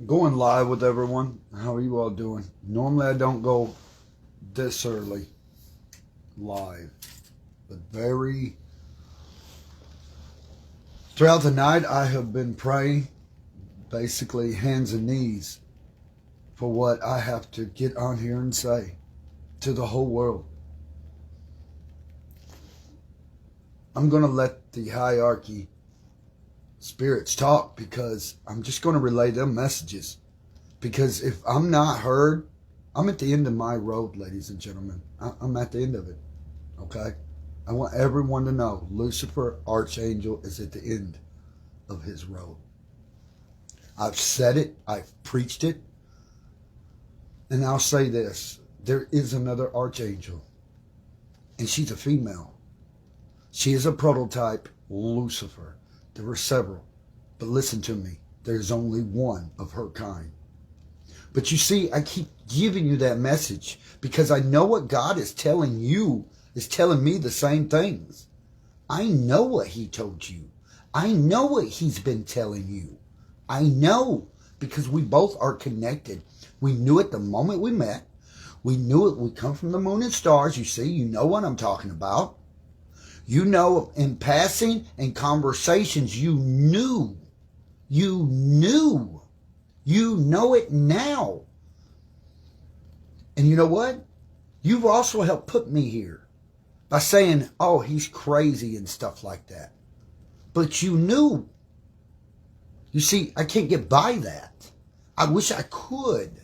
Going live with everyone. How are you all doing? Normally I don't go this early live, but throughout the night I have been praying, basically hands and knees, for what I have to get on here and say to the whole world. I'm going to let the hierarchy spirits talk, because I'm just going to relay them messages. Because if I'm not heard, I'm at the end of my road, ladies and gentlemen. I'm at the end of it. Okay? I want everyone to know Lucifer Archangel is at the end of his road. I've said it. I've preached it. And I'll say this. There is another Archangel. And she's a female. She is a prototype Lucifer. There were several. But listen to me. There's only one of her kind. But you see, I keep giving you that message because I know what God is telling you is telling me the same things. I know what he told you. I know what he's been telling you. I know, because we both are connected. We knew it the moment we met. We knew it. We come from the moon and stars. You see, you know what I'm talking about. You know, in passing and conversations, you knew. You knew. You know it now. And you know what? You've also helped put me here by saying, oh, he's crazy and stuff like that. But you knew. You see, I can't get by that. I wish I could,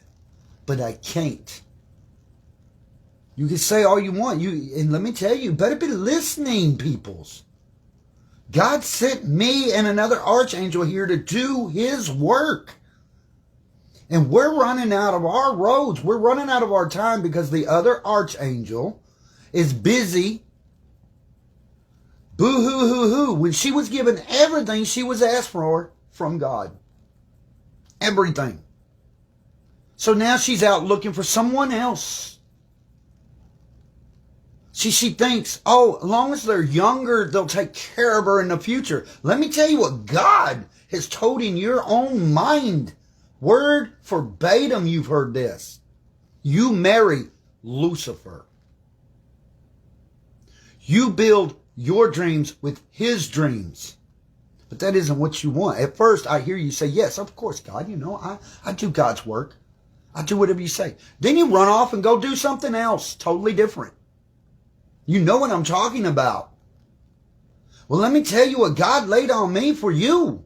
but I can't. You can say all you want. And let me tell you, better be listening, peoples. God sent me and another archangel here to do his work. And we're running out of our roads. We're running out of our time because the other archangel is busy. Boo-hoo-hoo-hoo. When she was given everything she was asked for from God. Everything. So now she's out looking for someone else. She thinks, oh, as long as they're younger, they'll take care of her in the future. Let me tell you what God has told in your own mind. Word verbatim, you've heard this. You marry Lucifer. You build your dreams with his dreams. But that isn't what you want. At first, I hear you say, yes, of course, God. You know, I do God's work. I do whatever you say. Then you run off and go do something else, totally different. You know what I'm talking about. Well, let me tell you what God laid on me for you.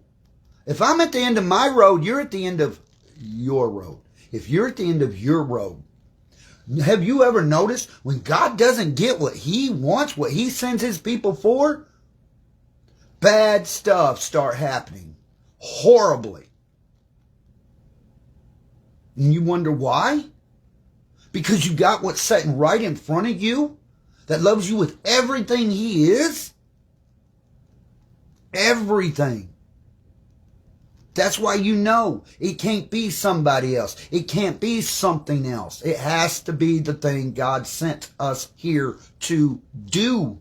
If I'm at the end of my road, you're at the end of your road. If you're at the end of your road, have you ever noticed when God doesn't get what he wants, what he sends his people for, bad stuff start happening horribly. And you wonder why? Because you got what's sitting right in front of you that loves you with everything he is. Everything. That's why you know it can't be somebody else. It can't be something else. It has to be the thing God sent us here to do.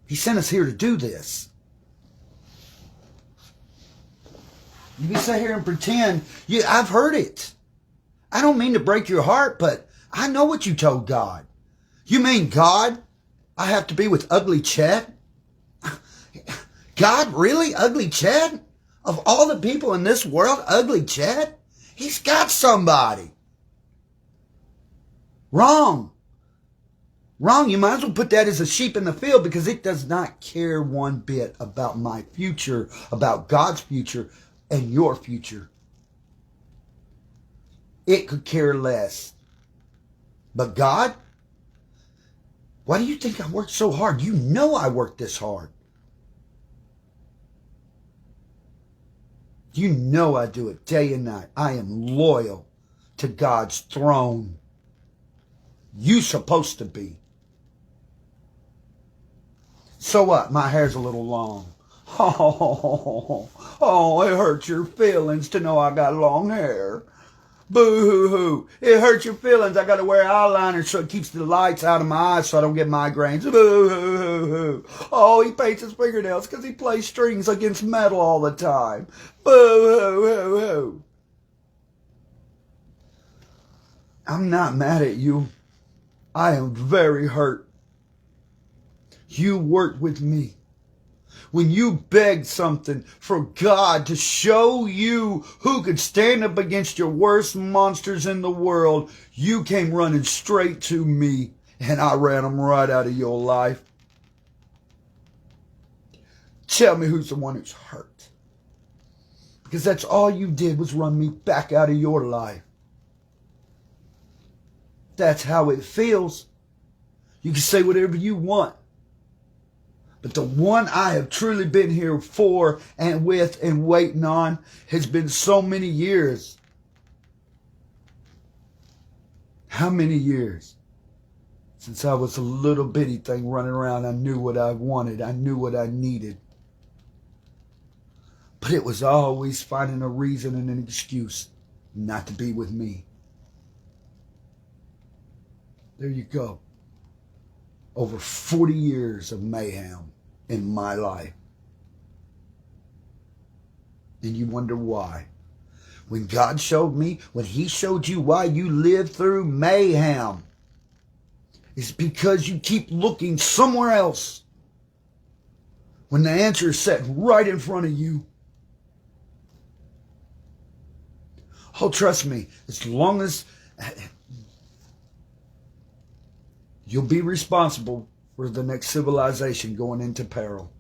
He sent us here to do this. You can sit here and pretend. I've heard it. I don't mean to break your heart, but I know what you told God. You mean, God, I have to be with ugly Chad? God, really? Ugly Chad? Of all the people in this world, ugly Chad? He's got somebody. Wrong. Wrong. You might as well put that as a sheep in the field, because it does not care one bit about my future, about God's future and your future. It could care less. But God, why do you think I worked so hard? You know I worked this hard. You know I do it day and night. I am loyal to God's throne. You supposed to be. So what? My hair's a little long. Oh, it hurts your feelings to know I got long hair. Boo-hoo-hoo. It hurts your feelings. I got to wear eyeliner so it keeps the lights out of my eyes so I don't get migraines. Boo-hoo-hoo. Oh, he paints his fingernails because he plays strings against metal all the time. Boo-hoo-hoo-hoo. I'm not mad at you. I am very hurt. You worked with me. When you begged something for God to show you who could stand up against your worst monsters in the world, you came running straight to me, and I ran them right out of your life. Tell me who's the one who's hurt. Because that's all you did was run me back out of your life. That's how it feels. You can say whatever you want. But the one I have truly been here for and with and waiting on has been so many years. How many years? Since I was a little bitty thing running around, I knew what I wanted. I knew what I needed. But it was always finding a reason and an excuse not to be with me. There you go. Over 40 years of mayhem in my life. And you wonder why. When God showed me, when He showed you why you lived through mayhem, it's because you keep looking somewhere else when the answer is set right in front of you. Oh, trust me, as long as you'll be responsible for the next civilization going into peril.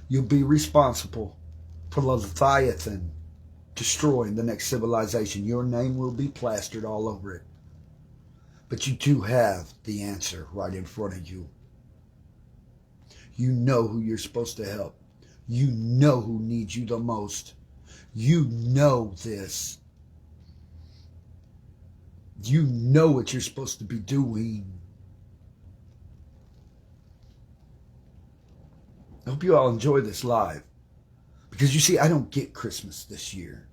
You'll be responsible for Leviathan destroying the next civilization. Your name will be plastered all over it. But you do have the answer right in front of you. You know who you're supposed to help. You know who needs you the most. You know this. You know what you're supposed to be doing. I hope you all enjoy this live. Because you see, I don't get Christmas this year.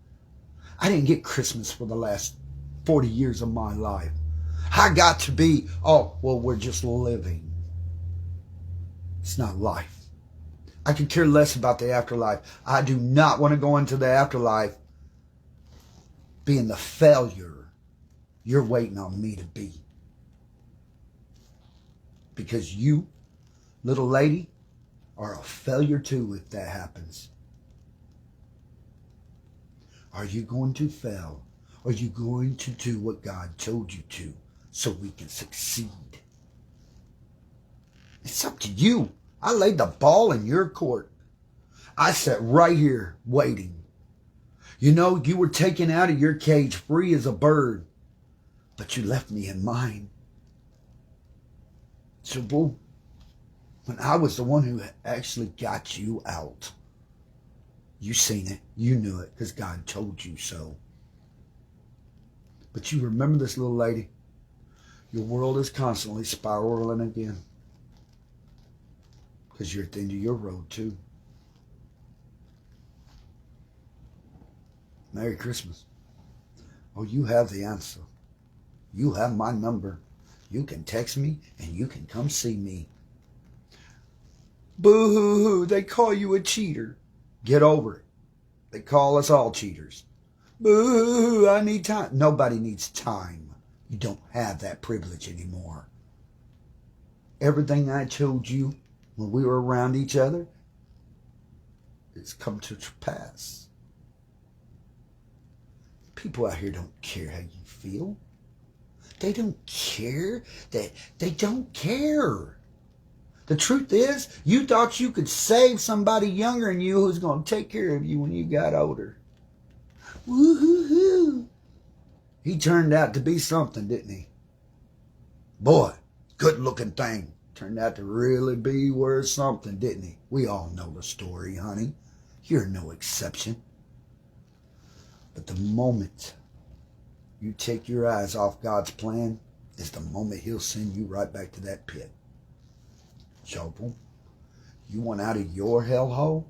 I didn't get Christmas for the last 40 years of my life. I got to be, oh, well, we're just living. It's not life. I could care less about the afterlife. I do not want to go into the afterlife being the failure you're waiting on me to be. Because you, little lady, are a failure too if that happens. Are you going to fail? Are you going to do what God told you to so we can succeed? It's up to you. I laid the ball in your court. I sat right here waiting. You know, you were taken out of your cage free as a bird, but you left me in mine. So, boo, when I was the one who actually got you out, you seen it, you knew it, because God told you so. But you remember this, little lady? Your world is constantly spiraling again. Because you're at the end of your road, too. Merry Christmas. Oh, you have the answer. You have my number. You can text me and you can come see me. Boo-hoo-hoo, they call you a cheater. Get over it. They call us all cheaters. Boo-hoo-hoo, I need time. Nobody needs time. You don't have that privilege anymore. Everything I told you when we were around each other, it's come to pass. People out here don't care how you feel. They don't care. They don't care. The truth is, you thought you could save somebody younger than you who's going to take care of you when you got older. Woo-hoo-hoo. He turned out to be something, didn't he? Boy, good-looking thing. Turned out to really be worth something, didn't he? We all know the story, honey. You're no exception. But the moment you take your eyes off God's plan is the moment He'll send you right back to that pit. Chopel, you want out of your hellhole?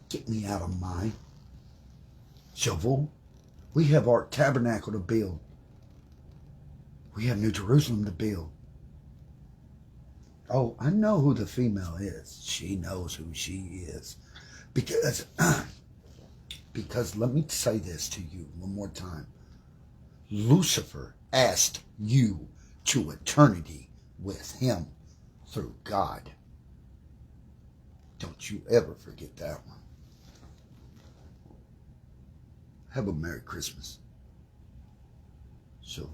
Get me out of mine. Chauvel, we have our tabernacle to build. We have New Jerusalem to build. Oh, I know who the female is. She knows who she is. Because let me say this to you one more time. Lucifer asked you to eternity with him through God. Don't you ever forget that one. Have a Merry Christmas. So